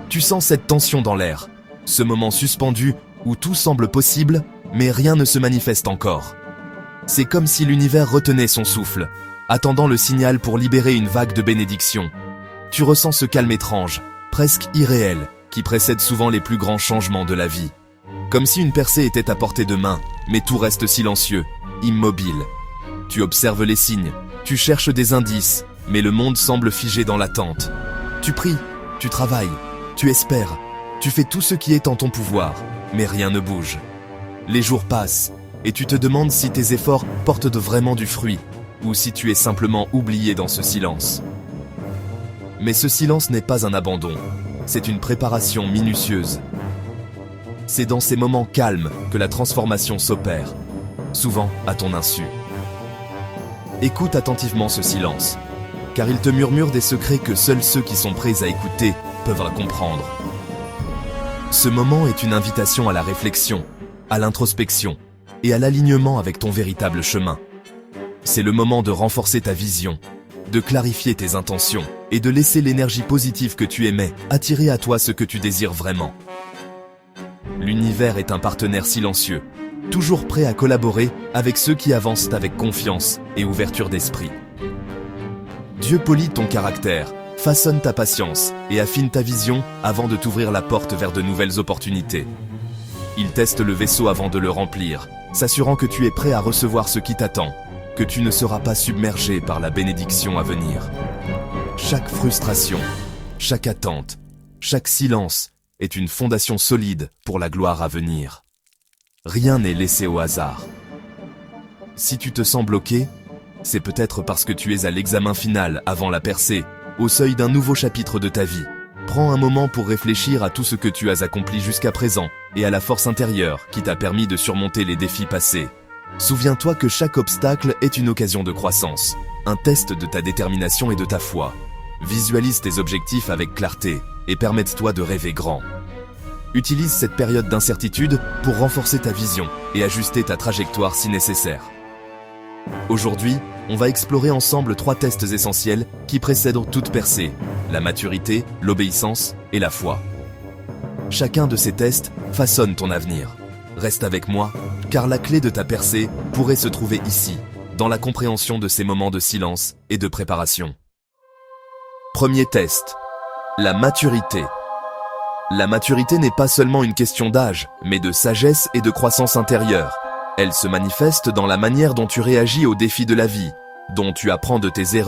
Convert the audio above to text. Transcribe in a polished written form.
Tu sens cette tension dans l'air, ce moment suspendu où tout semble possible, mais rien ne se manifeste encore. C'est comme si l'univers retenait son souffle, attendant le signal pour libérer une vague de bénédiction. Tu ressens ce calme étrange, presque irréel, qui précède souvent les plus grands changements de la vie. Comme si une percée était à portée de main, mais tout reste silencieux, immobile. Tu observes les signes, tu cherches des indices, mais le monde semble figé dans l'attente. Tu pries, tu travailles, tu espères, tu fais tout ce qui est en ton pouvoir, mais rien ne bouge. Les jours passent, et tu te demandes si tes efforts portent vraiment du fruit, ou si tu es simplement oublié dans ce silence. Mais ce silence n'est pas un abandon, c'est une préparation minutieuse. C'est dans ces moments calmes que la transformation s'opère, souvent à ton insu. Écoute attentivement ce silence, car il te murmure des secrets que seuls ceux qui sont prêts à écouter peuvent comprendre. Ce moment est une invitation à la réflexion, à l'introspection et à l'alignement avec ton véritable chemin. C'est le moment de renforcer ta vision, de clarifier tes intentions et de laisser l'énergie positive que tu émets attirer à toi ce que tu désires vraiment. L'univers est un partenaire silencieux, toujours prêt à collaborer avec ceux qui avancent avec confiance et ouverture d'esprit. Dieu polit ton caractère, façonne ta patience et affine ta vision avant de t'ouvrir la porte vers de nouvelles opportunités. Il teste le vaisseau avant de le remplir, s'assurant que tu es prêt à recevoir ce qui t'attend, que tu ne seras pas submergé par la bénédiction à venir. Chaque frustration, chaque attente, chaque silence est une fondation solide pour la gloire à venir. Rien n'est laissé au hasard. Si tu te sens bloqué, c'est peut-être parce que tu es à l'examen final avant la percée, au seuil d'un nouveau chapitre de ta vie. Prends un moment pour réfléchir à tout ce que tu as accompli jusqu'à présent et à la force intérieure qui t'a permis de surmonter les défis passés. Souviens-toi que chaque obstacle est une occasion de croissance, un test de ta détermination et de ta foi. Visualise tes objectifs avec clarté et permette-toi de rêver grand. Utilise cette période d'incertitude pour renforcer ta vision et ajuster ta trajectoire si nécessaire. Aujourd'hui, on va explorer ensemble 3 tests essentiels qui précèdent toute percée: la maturité, l'obéissance et la foi. Chacun de ces tests façonne ton avenir. Reste avec moi, car la clé de ta percée pourrait se trouver ici, dans la compréhension de ces moments de silence et de préparation. Premier test. La maturité. La maturité n'est pas seulement une question d'âge, mais de sagesse et de croissance intérieure. Elle se manifeste dans la manière dont tu réagis aux défis de la vie, dont tu apprends de tes erreurs